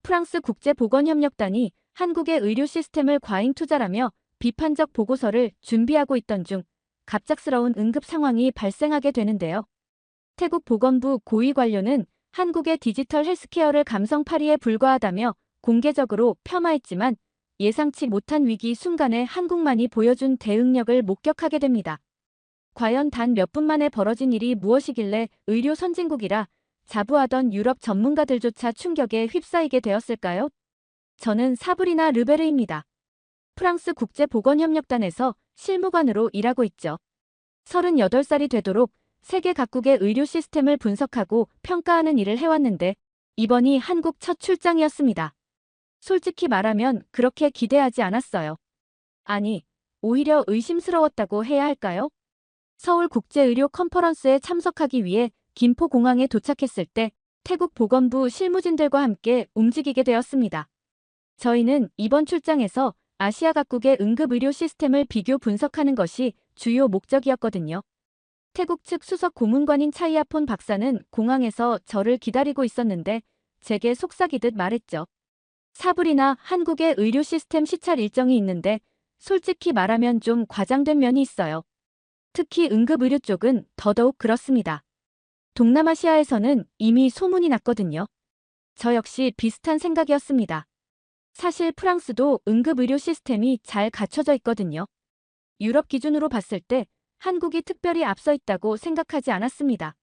프랑스 국제보건협력단이 한국의 의료 시스템을 과잉 투자라며 비판적 보고서를 준비하고 있던 중 갑작스러운 응급 상황이 발생하게 되는데요. 태국 보건부 고위 관료는 한국의 디지털 헬스케어를 감성파리에 불과하다며 공개적으로 폄하했지만 예상치 못한 위기 순간에 한국만이 보여준 대응력을 목격하게 됩니다. 과연 단 몇 분 만에 벌어진 일이 무엇이길래 의료 선진국이라 자부하던 유럽 전문가들조차 충격에 휩싸이게 되었을까요? 저는 사브리나 르베르입니다. 프랑스 국제보건협력단에서 실무관으로 일하고 있죠. 38살이 되도록 세계 각국의 의료 시스템을 분석하고 평가하는 일을 해왔는데 이번이 한국 첫 출장이었습니다. 솔직히 말하면 그렇게 기대하지 않았어요. 아니, 오히려 의심스러웠다고 해야 할까요? 서울국제의료 컨퍼런스에 참석하기 위해 김포공항에 도착했을 때 태국 보건부 실무진들과 함께 움직이게 되었습니다. 저희는 이번 출장에서 아시아 각국의 응급의료 시스템을 비교 분석하는 것이 주요 목적이었거든요. 태국 측 수석 고문관인 차이아폰 박사는 공항에서 저를 기다리고 있었는데 제게 속삭이듯 말했죠. 사브리나, 한국의 의료 시스템 시찰 일정이 있는데 솔직히 말하면 좀 과장된 면이 있어요. 특히 응급의료 쪽은 더더욱 그렇습니다. 동남아시아에서는 이미 소문이 났거든요. 저 역시 비슷한 생각이었습니다. 사실 프랑스도 응급의료 시스템이 잘 갖춰져 있거든요. 유럽 기준으로 봤을 때 한국이 특별히 앞서 있다고 생각하지 않았습니다.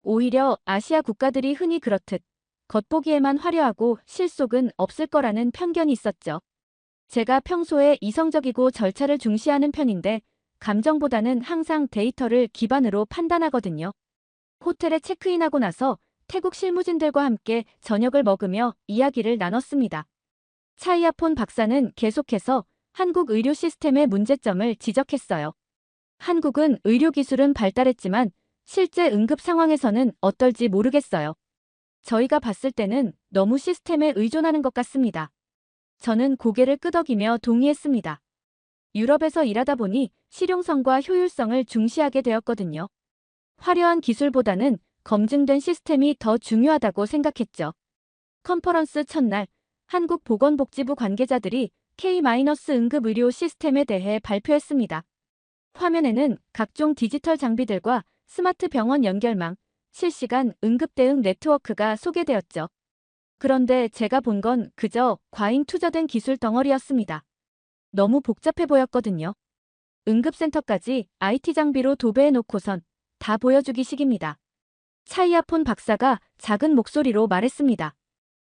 오히려 아시아 국가들이 흔히 그렇듯 겉보기에만 화려하고 실속은 없을 거라는 편견이 있었죠. 제가 평소에 이성적이고 절차를 중시하는 편인데 감정보다는 항상 데이터를 기반으로 판단하거든요. 호텔에 체크인하고 나서 태국 실무진들과 함께 저녁을 먹으며 이야기를 나눴습니다. 차이아폰 박사는 계속해서 한국 의료 시스템의 문제점을 지적했어요. 한국은 의료기술은 발달했지만 실제 응급 상황에서는 어떨지 모르겠어요. 저희가 봤을 때는 너무 시스템에 의존하는 것 같습니다. 저는 고개를 끄덕이며 동의했습니다. 유럽에서 일하다 보니 실용성과 효율성을 중시하게 되었거든요. 화려한 기술보다는 검증된 시스템이 더 중요하다고 생각했죠. 컨퍼런스 첫날, 한국보건복지부 관계자들이 K-응급의료 시스템에 대해 발표했습니다. 화면에는 각종 디지털 장비들과 스마트 병원 연결망, 실시간 응급 대응 네트워크가 소개되었죠. 그런데 제가 본 건 그저 과잉 투자된 기술 덩어리였습니다. 너무 복잡해 보였거든요. 응급센터까지 IT 장비로 도배해놓고선 다 보여주기식입니다. 차이아폰 박사가 작은 목소리로 말했습니다.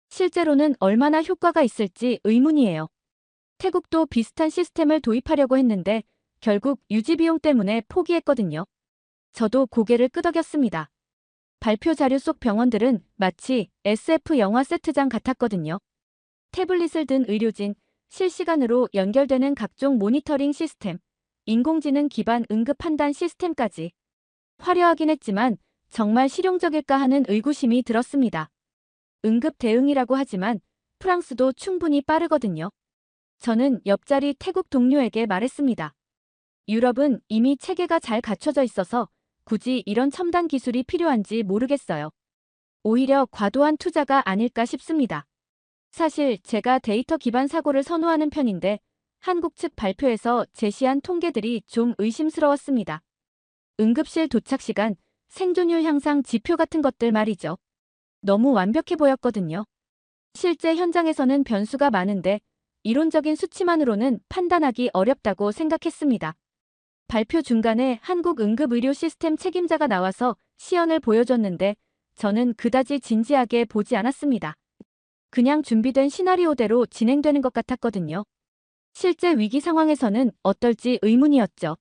실제로는 얼마나 효과가 있을지 의문이에요. 태국도 비슷한 시스템을 도입하려고 했는데 결국 유지비용 때문에 포기했거든요. 저도 고개를 끄덕였습니다. 발표 자료 속 병원들은 마치 SF 영화 세트장 같았거든요. 태블릿을 든 의료진, 실시간으로 연결되는 각종 모니터링 시스템, 인공지능 기반 응급 판단 시스템까지. 화려하긴 했지만 정말 실용적일까 하는 의구심이 들었습니다. 응급 대응이라고 하지만 프랑스도 충분히 빠르거든요. 저는 옆자리 태국 동료에게 말했습니다. 유럽은 이미 체계가 잘 갖춰져 있어서 굳이 이런 첨단 기술이 필요한지 모르겠어요. 오히려 과도한 투자가 아닐까 싶습니다. 사실 제가 데이터 기반 사고를 선호하는 편인데 한국 측 발표에서 제시한 통계들이 좀 의심스러웠습니다. 응급실 도착 시간, 생존율 향상 지표 같은 것들 말이죠. 너무 완벽해 보였거든요. 실제 현장에서는 변수가 많은데 이론적인 수치만으로는 판단하기 어렵다고 생각했습니다. 발표 중간에 한국 응급의료 시스템 책임자가 나와서 시연을 보여줬는데 저는 그다지 진지하게 보지 않았습니다. 그냥 준비된 시나리오대로 진행되는 것 같았거든요. 실제 위기 상황에서는 어떨지 의문이었죠.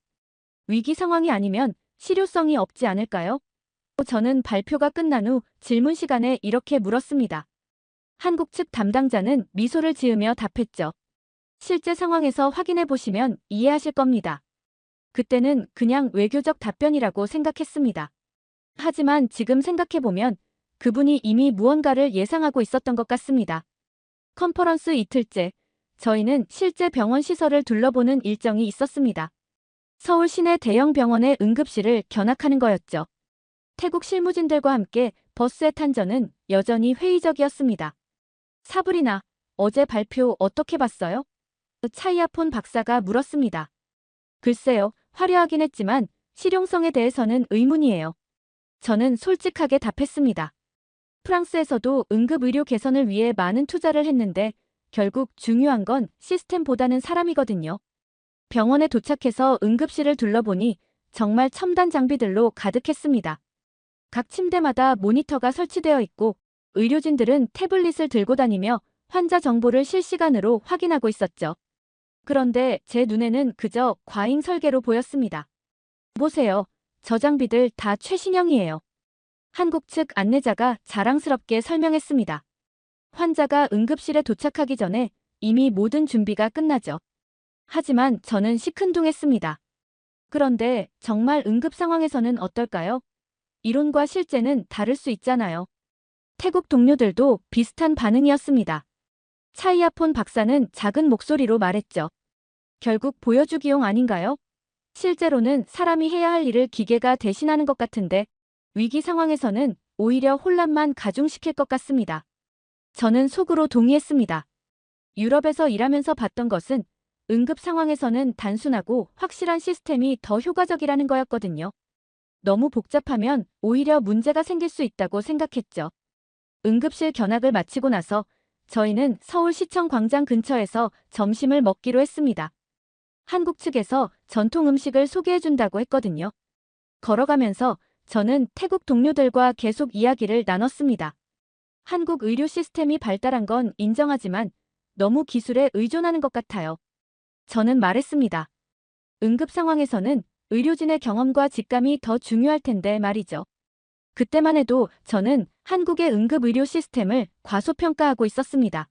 위기 상황이 아니면 실효성이 없지 않을까요? 저는 발표가 끝난 후 질문 시간에 이렇게 물었습니다. 한국 측 담당자는 미소를 지으며 답했죠. 실제 상황에서 확인해 보시면 이해하실 겁니다. 그때는 그냥 외교적 답변이라고 생각했습니다. 하지만 지금 생각해보면 그분이 이미 무언가를 예상하고 있었던 것 같습니다. 컨퍼런스 이틀째, 저희는 실제 병원 시설을 둘러보는 일정이 있었습니다. 서울 시내 대형 병원의 응급실을 견학하는 거였죠. 태국 실무진들과 함께 버스에 탄 저는 여전히 회의적이었습니다. 사브리나, 어제 발표 어떻게 봤어요? 차이아폰 박사가 물었습니다. 글쎄요, 화려하긴 했지만 실용성에 대해서는 의문이에요. 저는 솔직하게 답했습니다. 프랑스에서도 응급의료 개선을 위해 많은 투자를 했는데 결국 중요한 건 시스템보다는 사람이거든요. 병원에 도착해서 응급실을 둘러보니 정말 첨단 장비들로 가득했습니다. 각 침대마다 모니터가 설치되어 있고 의료진들은 태블릿을 들고 다니며 환자 정보를 실시간으로 확인하고 있었죠. 그런데 제 눈에는 그저 과잉 설계로 보였습니다. 보세요. 저 장비들 다 최신형이에요. 한국 측 안내자가 자랑스럽게 설명했습니다. 환자가 응급실에 도착하기 전에 이미 모든 준비가 끝나죠. 하지만 저는 시큰둥했습니다. 그런데 정말 응급 상황에서는 어떨까요? 이론과 실제는 다를 수 있잖아요. 태국 동료들도 비슷한 반응이었습니다. 차이아폰 박사는 작은 목소리로 말했죠. 결국 보여주기용 아닌가요? 실제로는 사람이 해야 할 일을 기계가 대신하는 것 같은데 위기 상황에서는 오히려 혼란만 가중시킬 것 같습니다. 저는 속으로 동의했습니다. 유럽에서 일하면서 봤던 것은 응급 상황에서는 단순하고 확실한 시스템이 더 효과적이라는 거였거든요. 너무 복잡하면 오히려 문제가 생길 수 있다고 생각했죠. 응급실 견학을 마치고 나서 저희는 서울시청 광장 근처에서 점심을 먹기로 했습니다. 한국 측에서 전통 음식을 소개해준다고 했거든요. 걸어가면서 저는 태국 동료들과 계속 이야기를 나눴습니다. 한국 의료 시스템이 발달한 건 인정하지만 너무 기술에 의존하는 것 같아요. 저는 말했습니다. 응급 상황에서는 의료진의 경험과 직감이 더 중요할 텐데 말이죠. 그때만 해도 저는 한국의 응급의료 시스템을 과소평가하고 있었습니다.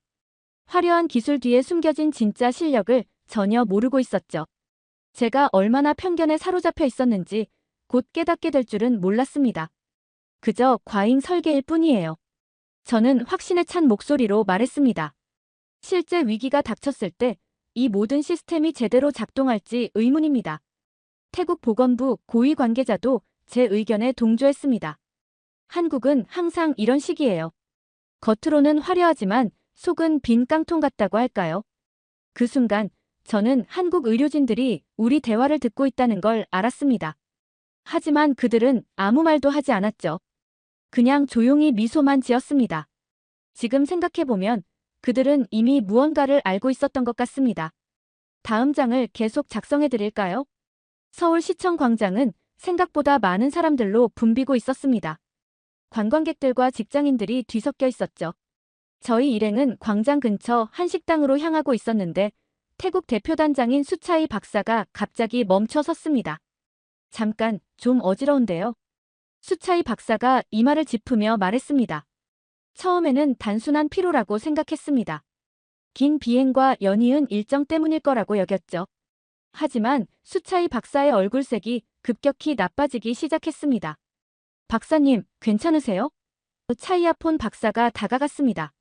화려한 기술 뒤에 숨겨진 진짜 실력을 전혀 모르고 있었죠. 제가 얼마나 편견에 사로잡혀 있었는지 곧 깨닫게 될 줄은 몰랐습니다. 그저 과잉 설계일 뿐이에요. 저는 확신에 찬 목소리로 말했습니다. 실제 위기가 닥쳤을 때 이 모든 시스템이 제대로 작동할지 의문입니다. 태국 보건부 고위 관계자도 제 의견에 동조했습니다. 한국은 항상 이런 식이에요. 겉으로는 화려하지만 속은 빈 깡통 같다고 할까요? 그 순간 저는 한국 의료진들이 우리 대화를 듣고 있다는 걸 알았습니다. 하지만 그들은 아무 말도 하지 않았죠. 그냥 조용히 미소만 지었습니다. 지금 생각해보면 그들은 이미 무언가를 알고 있었던 것 같습니다. 다음 장을 계속 작성해드릴까요? 서울시청 광장은 생각보다 많은 사람들로 붐비고 있었습니다. 관광객들과 직장인들이 뒤섞여 있었죠. 저희 일행은 광장 근처 한 식당으로 향하고 있었는데 태국 대표단장인 수차이 박사가 갑자기 멈춰 섰습니다. 잠깐, 좀 어지러운데요. 수차이 박사가 이마를 짚으며 말했습니다. 처음에는 단순한 피로라고 생각했습니다. 긴 비행과 연이은 일정 때문일 거라고 여겼죠. 하지만 수차이 박사의 얼굴색이 급격히 나빠지기 시작했습니다. 박사님, 괜찮으세요? 차이아폰 박사가 다가갔습니다.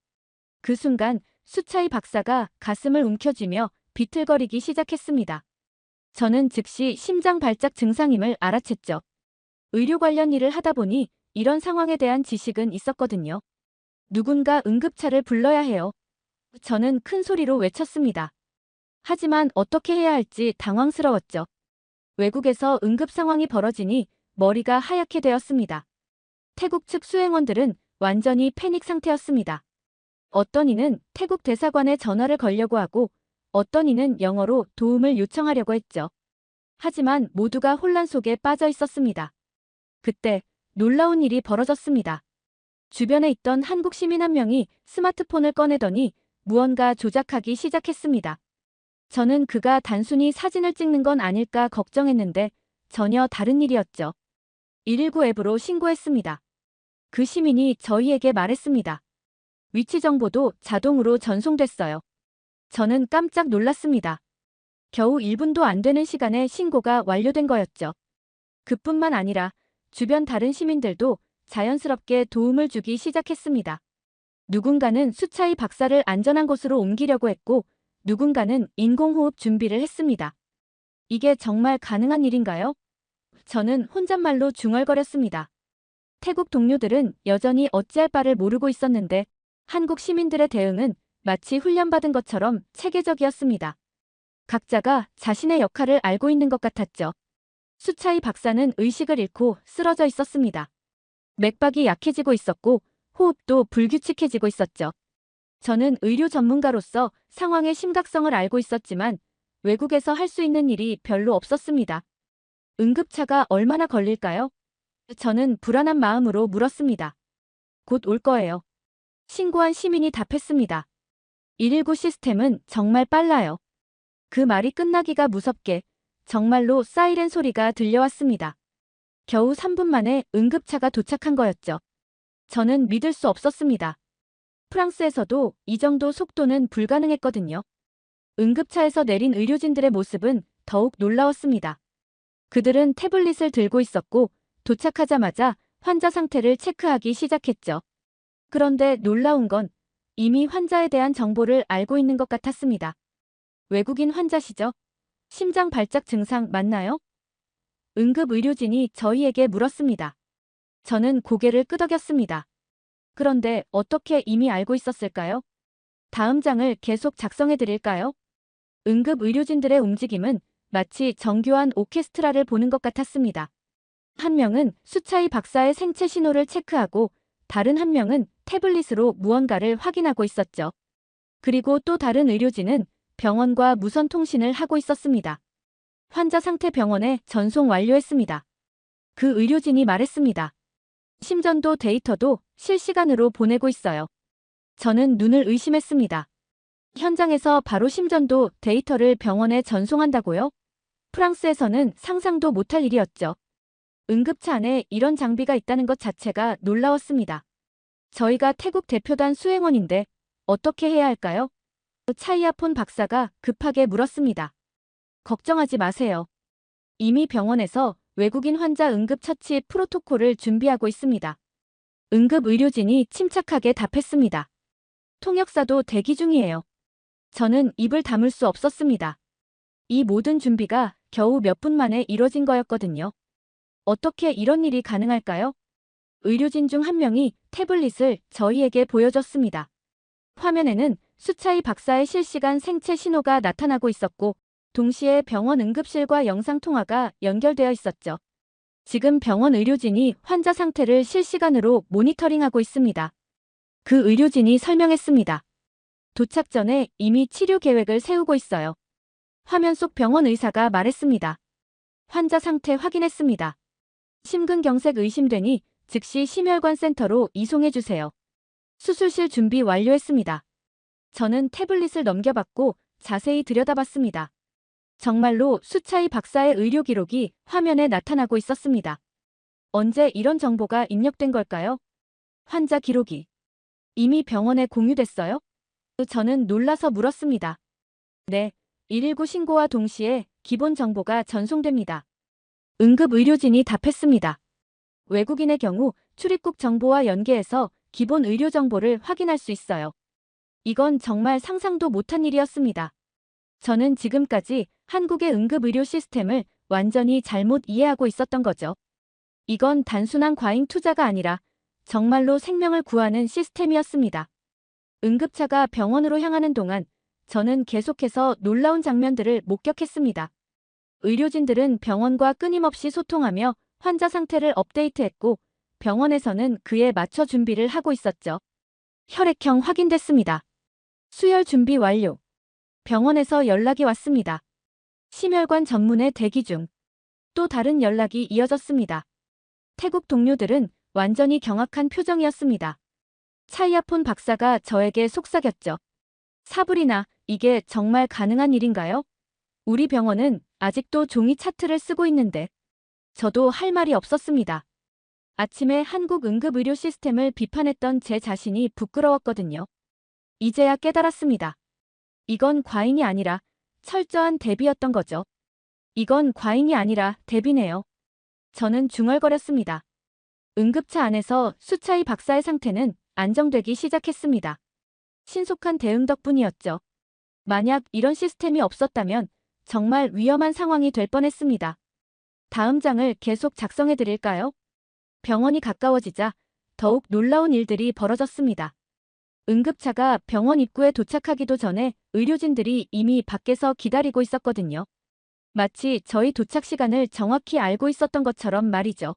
그 순간 수차이 박사가 가슴을 움켜쥐며 비틀거리기 시작했습니다. 저는 즉시 심장 발작 증상임을 알아챘죠. 의료 관련 일을 하다 보니 이런 상황에 대한 지식은 있었거든요. 누군가 응급차를 불러야 해요. 저는 큰 소리로 외쳤습니다. 하지만 어떻게 해야 할지 당황스러웠죠. 외국에서 응급 상황이 벌어지니 머리가 하얗게 되었습니다. 태국 측 수행원들은 완전히 패닉 상태였습니다. 어떤 이는 태국 대사관에 전화를 걸려고 하고 어떤 이는 영어로 도움을 요청하려고 했죠. 하지만 모두가 혼란 속에 빠져 있었습니다. 그때 놀라운 일이 벌어졌습니다. 주변에 있던 한국 시민 한 명이 스마트폰을 꺼내더니 무언가 조작하기 시작했습니다. 저는 그가 단순히 사진을 찍는 건 아닐까 걱정했는데 전혀 다른 일이었죠. 119 앱으로 신고했습니다. 그 시민이 저희에게 말했습니다. 위치 정보도 자동으로 전송됐어요. 저는 깜짝 놀랐습니다. 겨우 1분도 안 되는 시간에 신고가 완료된 거였죠. 그뿐만 아니라 주변 다른 시민들도 자연스럽게 도움을 주기 시작했습니다. 누군가는 수차이 박사를 안전한 곳으로 옮기려고 했고 누군가는 인공호흡 준비를 했습니다. 이게 정말 가능한 일인가요? 저는 혼잣말로 중얼거렸습니다. 태국 동료들은 여전히 어찌할 바를 모르고 있었는데 한국 시민들의 대응은 마치 훈련받은 것처럼 체계적이었습니다. 각자가 자신의 역할을 알고 있는 것 같았죠. 수차이 박사는 의식을 잃고 쓰러져 있었습니다. 맥박이 약해지고 있었고 호흡도 불규칙해지고 있었죠. 저는 의료 전문가로서 상황의 심각성을 알고 있었지만 외국에서 할 수 있는 일이 별로 없었습니다. 응급차가 얼마나 걸릴까요? 저는 불안한 마음으로 물었습니다. 곧 올 거예요. 신고한 시민이 답했습니다. 119 시스템은 정말 빨라요. 그 말이 끝나기가 무섭게 정말로 사이렌 소리가 들려왔습니다. 겨우 3분 만에 응급차가 도착한 거였죠. 저는 믿을 수 없었습니다. 프랑스에서도 이 정도 속도는 불가능했거든요. 응급차에서 내린 의료진들의 모습은 더욱 놀라웠습니다. 그들은 태블릿을 들고 있었고 도착하자마자 환자 상태를 체크하기 시작했죠. 그런데 놀라운 건 이미 환자에 대한 정보를 알고 있는 것 같았습니다. 외국인 환자시죠? 심장 발작 증상 맞나요? 응급의료진이 저희에게 물었습니다. 저는 고개를 끄덕였습니다. 그런데 어떻게 이미 알고 있었을까요? 다음 장을 계속 작성해 드릴까요? 응급의료진들의 움직임은 마치 정교한 오케스트라를 보는 것 같았습니다. 한 명은 수차이 박사의 생체 신호를 체크하고 다른 한 명은 태블릿으로 무언가를 확인하고 있었죠. 그리고 또 다른 의료진은 병원과 무선 통신을 하고 있었습니다. 환자 상태 병원에 전송 완료했습니다. 그 의료진이 말했습니다. 심전도 데이터도 실시간으로 보내고 있어요. 저는 눈을 의심했습니다. 현장에서 바로 심전도 데이터를 병원에 전송한다고요? 프랑스에서는 상상도 못할 일이었죠. 응급차 안에 이런 장비가 있다는 것 자체가 놀라웠습니다. 저희가 태국 대표단 수행원인데 어떻게 해야 할까요? 차이아폰 박사가 급하게 물었습니다. 걱정하지 마세요. 이미 병원에서 외국인 환자 응급처치 프로토콜을 준비하고 있습니다. 응급의료진이 침착하게 답했습니다. 통역사도 대기 중이에요. 저는 입을 다물 수 없었습니다. 이 모든 준비가 겨우 몇 분 만에 이뤄진 거였거든요. 어떻게 이런 일이 가능할까요? 의료진 중 한 명이 태블릿을 저희에게 보여줬습니다. 화면에는 수차이 박사의 실시간 생체 신호가 나타나고 있었고 동시에 병원 응급실과 영상통화가 연결되어 있었죠. 지금 병원 의료진이 환자 상태를 실시간으로 모니터링하고 있습니다. 그 의료진이 설명했습니다. 도착 전에 이미 치료 계획을 세우고 있어요. 화면 속 병원 의사가 말했습니다. 환자 상태 확인했습니다. 심근경색 의심되니 즉시 심혈관 센터로 이송해주세요. 수술실 준비 완료했습니다. 저는 태블릿을 넘겨받고 자세히 들여다봤습니다. 정말로 수차이 박사의 의료 기록이 화면에 나타나고 있었습니다. 언제 이런 정보가 입력된 걸까요? 환자 기록이 이미 병원에 공유됐어요? 저는 놀라서 물었습니다. 네, 119 신고와 동시에 기본 정보가 전송됩니다. 응급의료진이 답했습니다. 외국인의 경우 출입국 정보와 연계해서 기본 의료 정보를 확인할 수 있어요. 이건 정말 상상도 못한 일이었습니다. 저는 지금까지 한국의 응급의료 시스템을 완전히 잘못 이해하고 있었던 거죠. 이건 단순한 과잉 투자가 아니라 정말로 생명을 구하는 시스템이었습니다. 응급차가 병원으로 향하는 동안 저는 계속해서 놀라운 장면들을 목격했습니다. 의료진들은 병원과 끊임없이 소통하며 환자 상태를 업데이트했고 병원에서는 그에 맞춰 준비를 하고 있었죠. 혈액형 확인됐습니다. 수혈 준비 완료. 병원에서 연락이 왔습니다. 심혈관 전문의 대기 중. 또 다른 연락이 이어졌습니다. 태국 동료들은 완전히 경악한 표정이었습니다. 차이아폰 박사가 저에게 속삭였죠. 사브리나, 이게 정말 가능한 일인가요? 우리 병원은 아직도 종이 차트를 쓰고 있는데. 저도 할 말이 없었습니다. 아침에 한국 응급의료 시스템을 비판했던 제 자신이 부끄러웠거든요. 이제야 깨달았습니다. 이건 과잉이 아니라 철저한 대비였던 거죠. 이건 과잉이 아니라 대비네요. 저는 중얼거렸습니다. 응급차 안에서 수차이 박사의 상태는 안정되기 시작했습니다. 신속한 대응 덕분이었죠. 만약 이런 시스템이 없었다면 정말 위험한 상황이 될 뻔했습니다. 다음 장을 계속 작성해 드릴까요? 병원이 가까워지자 더욱 놀라운 일들이 벌어졌습니다. 응급차가 병원 입구에 도착하기도 전에 의료진들이 이미 밖에서 기다리고 있었거든요. 마치 저희 도착 시간을 정확히 알고 있었던 것처럼 말이죠.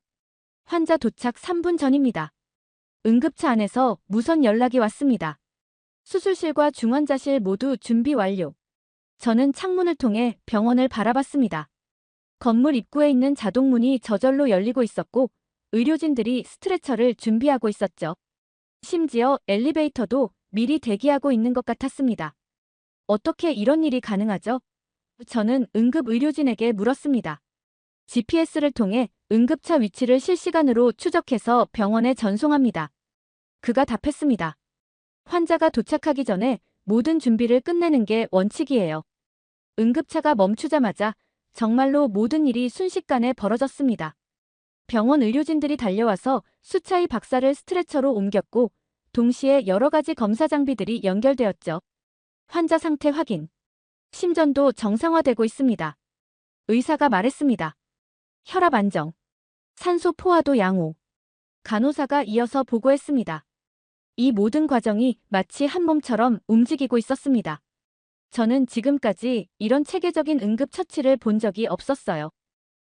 환자 도착 3분 전입니다. 응급차 안에서 무선 연락이 왔습니다. 수술실과 중환자실 모두 준비 완료. 저는 창문을 통해 병원을 바라봤습니다. 건물 입구에 있는 자동문이 저절로 열리고 있었고 의료진들이 스트레처를 준비하고 있었죠. 심지어 엘리베이터도 미리 대기하고 있는 것 같았습니다. 어떻게 이런 일이 가능하죠? 저는 응급의료진에게 물었습니다. GPS를 통해 응급차 위치를 실시간으로 추적해서 병원에 전송합니다. 그가 답했습니다. 환자가 도착하기 전에 모든 준비를 끝내는 게 원칙이에요. 응급차가 멈추자마자 정말로 모든 일이 순식간에 벌어졌습니다. 병원 의료진들이 달려와서 수차의 박사를 스트레처로 옮겼고 동시에 여러 가지 검사 장비들이 연결되었죠. 환자 상태 확인. 심전도 정상화되고 있습니다. 의사가 말했습니다. 혈압 안정. 산소 포화도 양호. 간호사가 이어서 보고했습니다. 이 모든 과정이 마치 한 몸처럼 움직이고 있었습니다. 저는 지금까지 이런 체계적인 응급 처치를 본 적이 없었어요.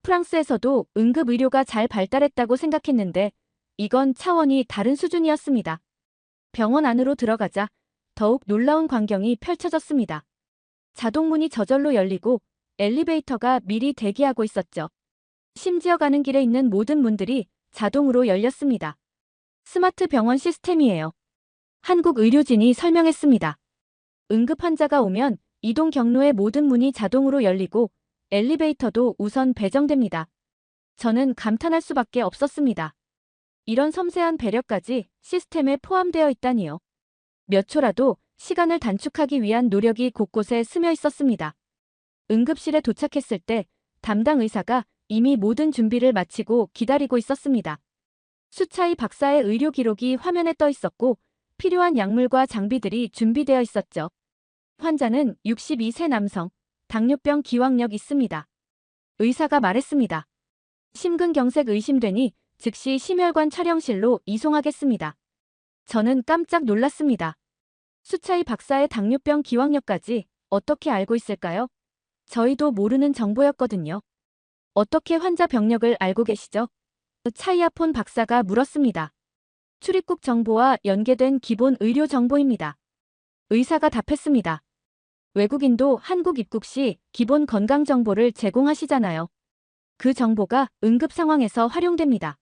프랑스에서도 응급의료가 잘 발달했다고 생각했는데 이건 차원이 다른 수준이었습니다. 병원 안으로 들어가자 더욱 놀라운 광경이 펼쳐졌습니다. 자동문이 저절로 열리고 엘리베이터가 미리 대기하고 있었죠. 심지어 가는 길에 있는 모든 문들이 자동으로 열렸습니다. 스마트 병원 시스템이에요. 한국 의료진이 설명했습니다. 응급 환자가 오면 이동 경로의 모든 문이 자동으로 열리고 엘리베이터도 우선 배정됩니다. 저는 감탄할 수밖에 없었습니다. 이런 섬세한 배려까지 시스템에 포함되어 있다니요. 몇 초라도 시간을 단축하기 위한 노력이 곳곳에 스며 있었습니다. 응급실에 도착했을 때 담당 의사가 이미 모든 준비를 마치고 기다리고 있었습니다. 수차의 박사의 의료 기록이 화면에 떠 있었고 필요한 약물과 장비들이 준비되어 있었죠. 환자는 62세 남성, 당뇨병 기왕력 있습니다. 의사가 말했습니다. 심근경색 의심되니 즉시 심혈관 촬영실로 이송하겠습니다. 저는 깜짝 놀랐습니다. 수차의 박사의 당뇨병 기왕력까지 어떻게 알고 있을까요? 저희도 모르는 정보였거든요. 어떻게 환자 병력을 알고 계시죠? 차이아폰 박사가 물었습니다. 출입국 정보와 연계된 기본 의료 정보입니다. 의사가 답했습니다. 외국인도 한국 입국 시 기본 건강 정보를 제공하시잖아요. 그 정보가 응급 상황에서 활용됩니다.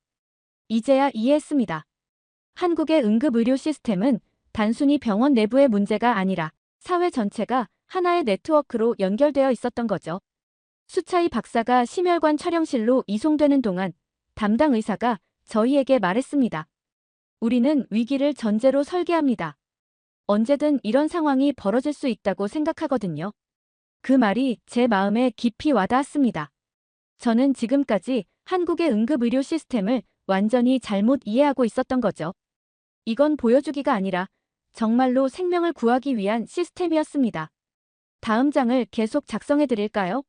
이제야 이해했습니다. 한국의 응급의료 시스템은 단순히 병원 내부의 문제가 아니라 사회 전체가 하나의 네트워크로 연결되어 있었던 거죠. 수차의 박사가 심혈관 촬영실로 이송되는 동안 담당 의사가 저희에게 말했습니다. 우리는 위기를 전제로 설계합니다. 언제든 이런 상황이 벌어질 수 있다고 생각하거든요. 그 말이 제 마음에 깊이 와닿았습니다. 저는 지금까지 한국의 응급의료 시스템을 완전히 잘못 이해하고 있었던 거죠. 이건 보여주기가 아니라 정말로 생명을 구하기 위한 시스템이었습니다. 다음 장을 계속 작성해 드릴까요?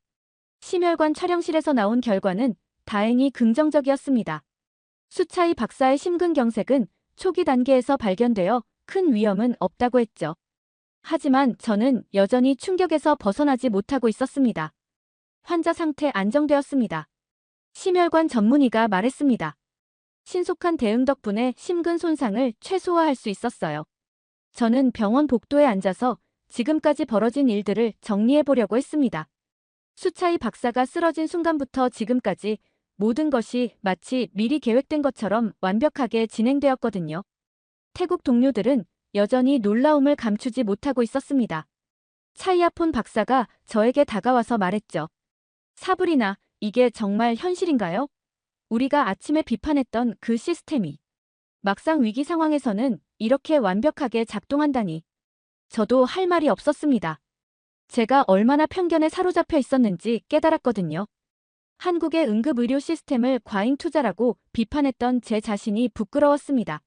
심혈관 촬영실에서 나온 결과는 다행히 긍정적이었습니다. 수차의 박사의 심근경색은 초기 단계에서 발견되어 큰 위험은 없다고 했죠. 하지만 저는 여전히 충격에서 벗어나지 못하고 있었습니다. 환자 상태 안정되었습니다. 심혈관 전문의가 말했습니다. 신속한 대응 덕분에 심근 손상을 최소화할 수 있었어요. 저는 병원 복도에 앉아서 지금까지 벌어진 일들을 정리해 보려고 했습니다. 수차의 박사가 쓰러진 순간부터 지금까지 모든 것이 마치 미리 계획된 것처럼 완벽하게 진행되었거든요. 태국 동료들은 여전히 놀라움을 감추지 못하고 있었습니다. 차이아폰 박사가 저에게 다가와서 말했죠. 사브리나, 이게 정말 현실인가요? 우리가 아침에 비판했던 그 시스템이 막상 위기 상황에서는 이렇게 완벽하게 작동한다니. 저도 할 말이 없었습니다. 제가 얼마나 편견에 사로잡혀 있었는지 깨달았거든요. 한국의 응급의료 시스템을 과잉 투자라고 비판했던 제 자신이 부끄러웠습니다.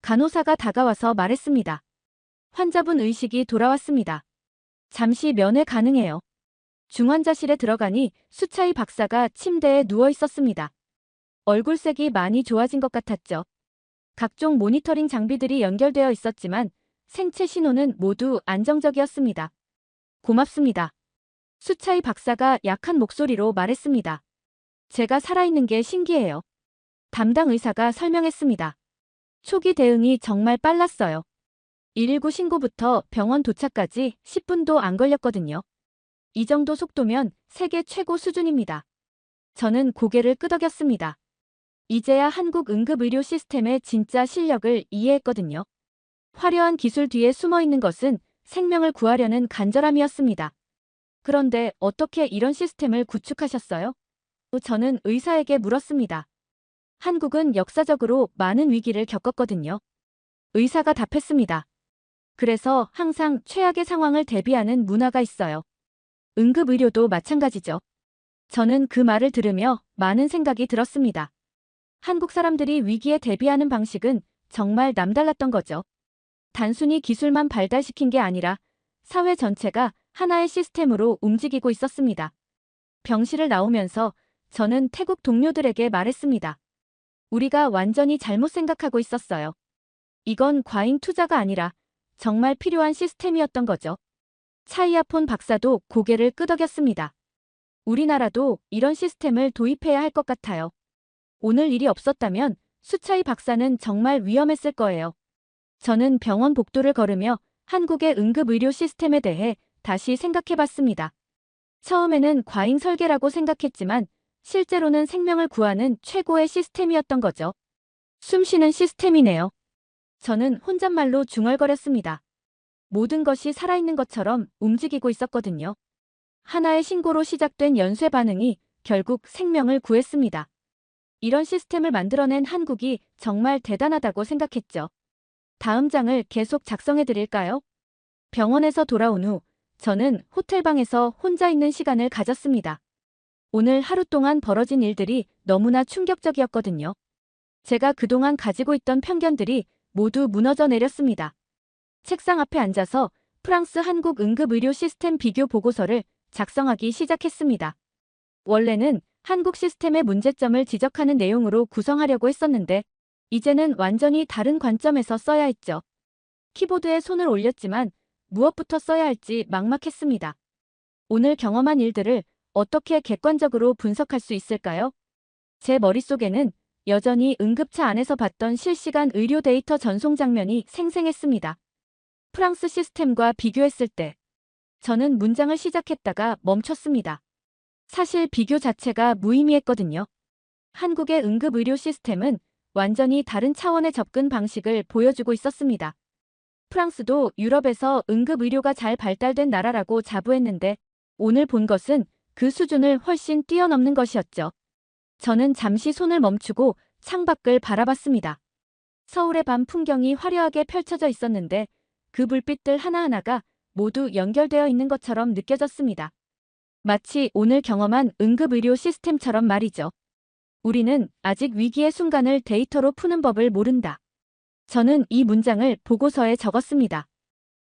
간호사가 다가와서 말했습니다. 환자분 의식이 돌아왔습니다. 잠시 면회 가능해요. 중환자실에 들어가니 수차의 박사가 침대에 누워 있었습니다. 얼굴색이 많이 좋아진 것 같았죠. 각종 모니터링 장비들이 연결되어 있었지만 생체 신호는 모두 안정적이었습니다. 고맙습니다. 수차이 박사가 약한 목소리로 말했습니다. 제가 살아있는 게 신기해요. 담당 의사가 설명했습니다. 초기 대응이 정말 빨랐어요. 119 신고부터 병원 도착까지 10분도 안 걸렸거든요. 이 정도 속도면 세계 최고 수준입니다. 저는 고개를 끄덕였습니다. 이제야 한국 응급의료 시스템의 진짜 실력을 이해했거든요. 화려한 기술 뒤에 숨어 있는 것은 생명을 구하려는 간절함이었습니다. 그런데 어떻게 이런 시스템을 구축하셨어요? 저는 의사에게 물었습니다. 한국은 역사적으로 많은 위기를 겪었거든요. 의사가 답했습니다. 그래서 항상 최악의 상황을 대비하는 문화가 있어요. 응급의료도 마찬가지죠. 저는 그 말을 들으며 많은 생각이 들었습니다. 한국 사람들이 위기에 대비하는 방식은 정말 남달랐던 거죠. 단순히 기술만 발달시킨 게 아니라 사회 전체가 하나의 시스템으로 움직이고 있었습니다. 병실을 나오면서 저는 태국 동료들에게 말했습니다. 우리가 완전히 잘못 생각하고 있었어요. 이건 과잉 투자가 아니라 정말 필요한 시스템이었던 거죠. 차이아폰 박사도 고개를 끄덕였습니다. 우리나라도 이런 시스템을 도입해야 할 것 같아요. 오늘 일이 없었다면 수차이 박사는 정말 위험했을 거예요. 저는 병원 복도를 걸으며 한국의 응급의료 시스템에 대해 다시 생각해봤습니다. 처음에는 과잉 설계라고 생각했지만 실제로는 생명을 구하는 최고의 시스템이었던 거죠. 숨쉬는 시스템이네요. 저는 혼잣말로 중얼거렸습니다. 모든 것이 살아있는 것처럼 움직이고 있었거든요. 하나의 신고로 시작된 연쇄 반응이 결국 생명을 구했습니다. 이런 시스템을 만들어낸 한국이 정말 대단하다고 생각했죠. 다음 장을 계속 작성해 드릴까요? 병원에서 돌아온 후 저는 호텔방에서 혼자 있는 시간을 가졌습니다. 오늘 하루 동안 벌어진 일들이 너무나 충격적이었거든요. 제가 그동안 가지고 있던 편견들이 모두 무너져 내렸습니다. 책상 앞에 앉아서 프랑스 한국 응급의료 시스템 비교 보고서를 작성하기 시작했습니다. 원래는 한국 시스템의 문제점을 지적하는 내용으로 구성하려고 했었는데 이제는 완전히 다른 관점에서 써야 했죠. 키보드에 손을 올렸지만 무엇부터 써야 할지 막막했습니다. 오늘 경험한 일들을 어떻게 객관적으로 분석할 수 있을까요? 제 머릿속에는 여전히 응급차 안에서 봤던 실시간 의료 데이터 전송 장면이 생생했습니다. 프랑스 시스템과 비교했을 때 저는 문장을 시작했다가 멈췄습니다. 사실 비교 자체가 무의미했거든요. 한국의 응급의료 시스템은 완전히 다른 차원의 접근 방식을 보여주고 있었습니다. 프랑스도 유럽에서 응급의료가 잘 발달된 나라라고 자부했는데 오늘 본 것은 그 수준을 훨씬 뛰어넘는 것이었죠. 저는 잠시 손을 멈추고 창밖을 바라봤습니다. 서울의 밤 풍경이 화려하게 펼쳐져 있었는데 그 불빛들 하나하나가 모두 연결되어 있는 것처럼 느껴졌습니다. 마치 오늘 경험한 응급의료 시스템처럼 말이죠. 우리는 아직 위기의 순간을 데이터로 푸는 법을 모른다. 저는 이 문장을 보고서에 적었습니다.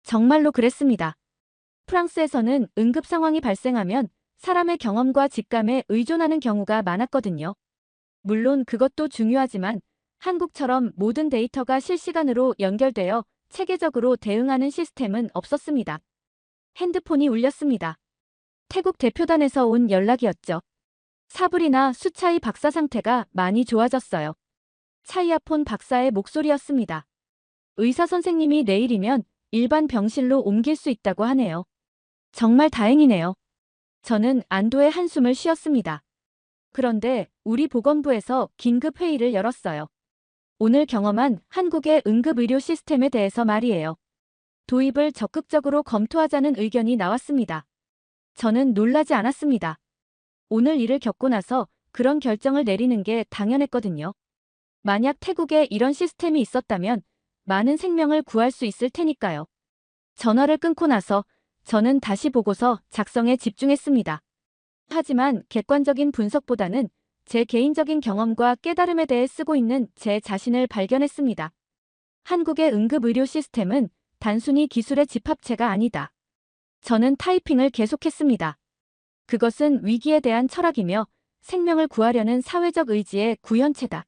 정말로 그랬습니다. 프랑스에서는 응급 상황이 발생하면 사람의 경험과 직감에 의존하는 경우가 많았거든요. 물론 그것도 중요하지만 한국처럼 모든 데이터가 실시간으로 연결되어 체계적으로 대응하는 시스템은 없었습니다. 핸드폰이 울렸습니다. 태국 대표단에서 온 연락이었죠. 사브리나 수차이 박사 상태가 많이 좋아졌어요. 차이아폰 박사의 목소리였습니다. 의사 선생님이 내일이면 일반 병실로 옮길 수 있다고 하네요. 정말 다행이네요. 저는 안도의 한숨을 쉬었습니다. 그런데 우리 보건부에서 긴급 회의를 열었어요. 오늘 경험한 한국의 응급의료 시스템에 대해서 말이에요. 도입을 적극적으로 검토하자는 의견이 나왔습니다. 저는 놀라지 않았습니다. 오늘 일을 겪고 나서 그런 결정을 내리는 게 당연했거든요. 만약 태국에 이런 시스템이 있었다면 많은 생명을 구할 수 있을 테니까요. 전화를 끊고 나서 저는 다시 보고서 작성에 집중했습니다. 하지만 객관적인 분석보다는 제 개인적인 경험과 깨달음에 대해 쓰고 있는 제 자신을 발견했습니다. 한국의 응급의료 시스템은 단순히 기술의 집합체가 아니다. 저는 타이핑을 계속했습니다. 그것은 위기에 대한 철학이며 생명을 구하려는 사회적 의지의 구현체다.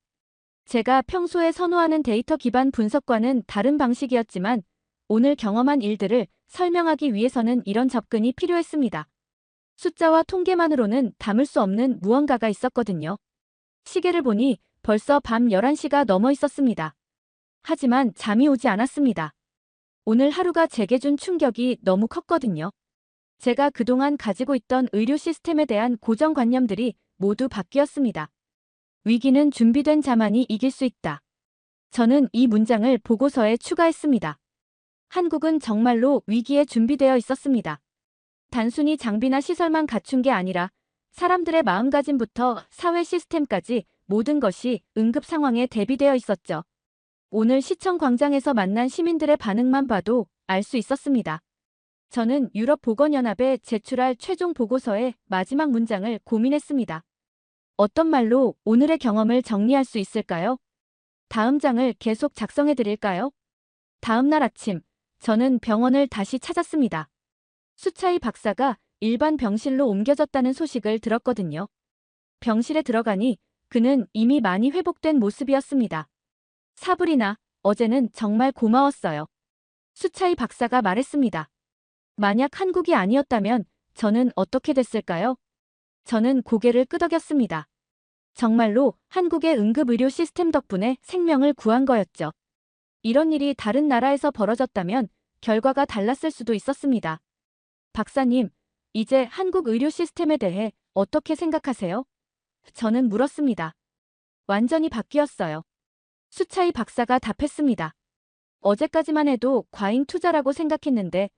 제가 평소에 선호하는 데이터 기반 분석과는 다른 방식이었지만 오늘 경험한 일들을 설명하기 위해서는 이런 접근이 필요했습니다. 숫자와 통계만으로는 담을 수 없는 무언가가 있었거든요. 시계를 보니 벌써 밤 11시가 넘어 있었습니다. 하지만 잠이 오지 않았습니다. 오늘 하루가 제게 준 충격이 너무 컸거든요. 제가 그동안 가지고 있던 의료 시스템에 대한 고정관념들이 모두 바뀌었습니다. 위기는 준비된 자만이 이길 수 있다. 저는 이 문장을 보고서에 추가했습니다. 한국은 정말로 위기에 준비되어 있었습니다. 단순히 장비나 시설만 갖춘 게 아니라 사람들의 마음가짐부터 사회 시스템까지 모든 것이 응급 상황에 대비되어 있었죠. 오늘 시청 광장에서 만난 시민들의 반응만 봐도 알 수 있었습니다. 저는 유럽보건연합에 제출할 최종 보고서의 마지막 문장을 고민했습니다. 어떤 말로 오늘의 경험을 정리할 수 있을까요? 다음 장을 계속 작성해 드릴까요? 다음 날 아침, 저는 병원을 다시 찾았습니다. 수차이 박사가 일반 병실로 옮겨졌다는 소식을 들었거든요. 병실에 들어가니 그는 이미 많이 회복된 모습이었습니다. 사브리나, 어제는 정말 고마웠어요. 수차이 박사가 말했습니다. 만약 한국이 아니었다면 저는 어떻게 됐을까요? 저는 고개를 끄덕였습니다. 정말로 한국의 응급의료 시스템 덕분에 생명을 구한 거였죠. 이런 일이 다른 나라에서 벌어졌다면 결과가 달랐을 수도 있었습니다. 박사님, 이제 한국 의료 시스템에 대해 어떻게 생각하세요? 저는 물었습니다. 완전히 바뀌었어요. 수차이 박사가 답했습니다. 어제까지만 해도 과잉 투자라고 생각했는데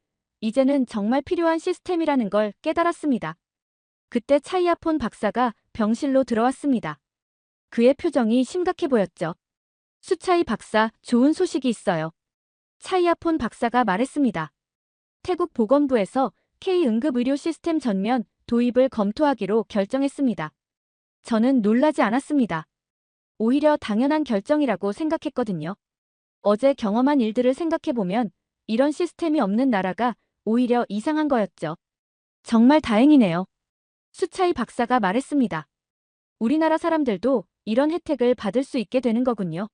이제는 정말 필요한 시스템이라는 걸 깨달았습니다. 그때 차이아폰 박사가 병실로 들어왔습니다. 그의 표정이 심각해 보였죠. 수차이 박사, 좋은 소식이 있어요. 차이아폰 박사가 말했습니다. 태국 보건부에서 K-응급의료 시스템 전면 도입을 검토하기로 결정했습니다. 저는 놀라지 않았습니다. 오히려 당연한 결정이라고 생각했거든요. 어제 경험한 일들을 생각해보면 이런 시스템이 없는 나라가 오히려 이상한 거였죠. 정말 다행이네요. 수차이 박사가 말했습니다. 우리나라 사람들도 이런 혜택을 받을 수 있게 되는 거군요.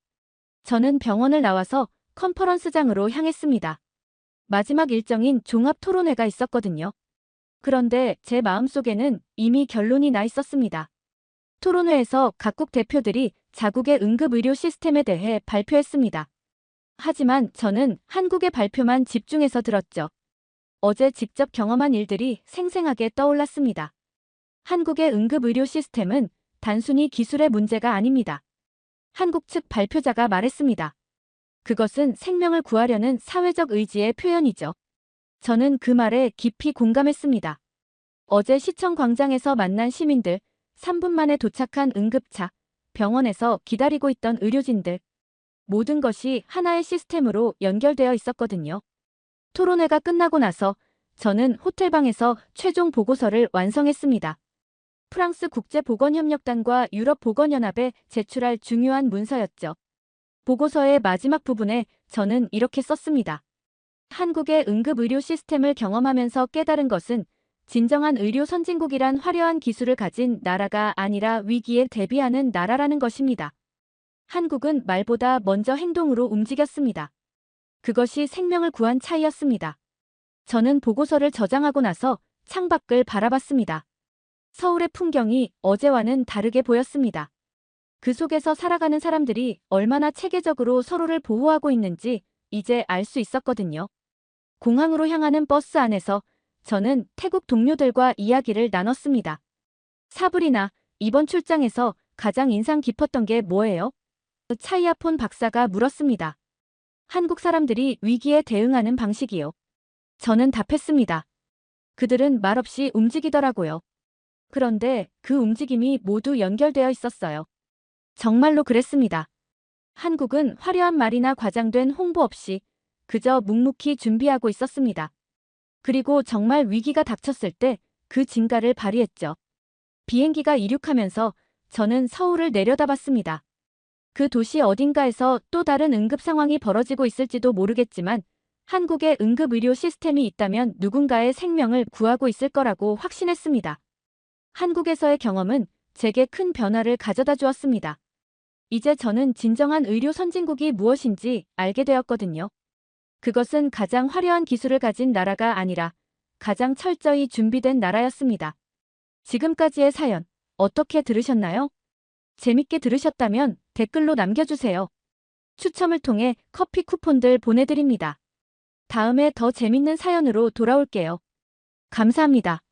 저는 병원을 나와서 컨퍼런스장으로 향했습니다. 마지막 일정인 종합 토론회가 있었거든요. 그런데 제 마음속에는 이미 결론이 나 있었습니다. 토론회에서 각국 대표들이 자국의 응급의료 시스템에 대해 발표했습니다. 하지만 저는 한국의 발표만 집중해서 들었죠. 어제 직접 경험한 일들이 생생하게 떠올랐습니다. 한국의 응급의료 시스템은 단순히 기술의 문제가 아닙니다. 한국 측 발표자가 말했습니다. 그것은 생명을 구하려는 사회적 의지의 표현이죠. 저는 그 말에 깊이 공감했습니다. 어제 시청 광장에서 만난 시민들, 3분 만에 도착한 응급차, 병원에서 기다리고 있던 의료진들, 모든 것이 하나의 시스템으로 연결되어 있었거든요. 토론회가 끝나고 나서 저는 호텔방에서 최종 보고서를 완성했습니다. 프랑스 국제보건협력단과 유럽보건연합에 제출할 중요한 문서였죠. 보고서의 마지막 부분에 저는 이렇게 썼습니다. 한국의 응급의료 시스템을 경험하면서 깨달은 것은 진정한 의료 선진국이란 화려한 기술을 가진 나라가 아니라 위기에 대비하는 나라라는 것입니다. 한국은 말보다 먼저 행동으로 움직였습니다. 그것이 생명을 구한 차이였습니다. 저는 보고서를 저장하고 나서 창밖을 바라봤습니다. 서울의 풍경이 어제와는 다르게 보였습니다. 그 속에서 살아가는 사람들이 얼마나 체계적으로 서로를 보호하고 있는지 이제 알 수 있었거든요. 공항으로 향하는 버스 안에서 저는 태국 동료들과 이야기를 나눴습니다. 사브리나, 이번 출장에서 가장 인상 깊었던 게 뭐예요? 차이아폰 박사가 물었습니다. 한국 사람들이 위기에 대응하는 방식이요. 저는 답했습니다. 그들은 말없이 움직이더라고요. 그런데 그 움직임이 모두 연결되어 있었어요. 정말로 그랬습니다. 한국은 화려한 말이나 과장된 홍보 없이 그저 묵묵히 준비하고 있었습니다. 그리고 정말 위기가 닥쳤을 때 그 진가를 발휘했죠. 비행기가 이륙하면서 저는 서울을 내려다봤습니다. 그 도시 어딘가에서 또 다른 응급 상황이 벌어지고 있을지도 모르겠지만 한국의 응급의료 시스템이 있다면 누군가의 생명을 구하고 있을 거라고 확신했습니다. 한국에서의 경험은 제게 큰 변화를 가져다 주었습니다. 이제 저는 진정한 의료 선진국이 무엇인지 알게 되었거든요. 그것은 가장 화려한 기술을 가진 나라가 아니라 가장 철저히 준비된 나라였습니다. 지금까지의 사연 어떻게 들으셨나요? 재밌게 들으셨다면 댓글로 남겨주세요. 추첨을 통해 커피 쿠폰들 보내드립니다. 다음에 더 재밌는 사연으로 돌아올게요. 감사합니다.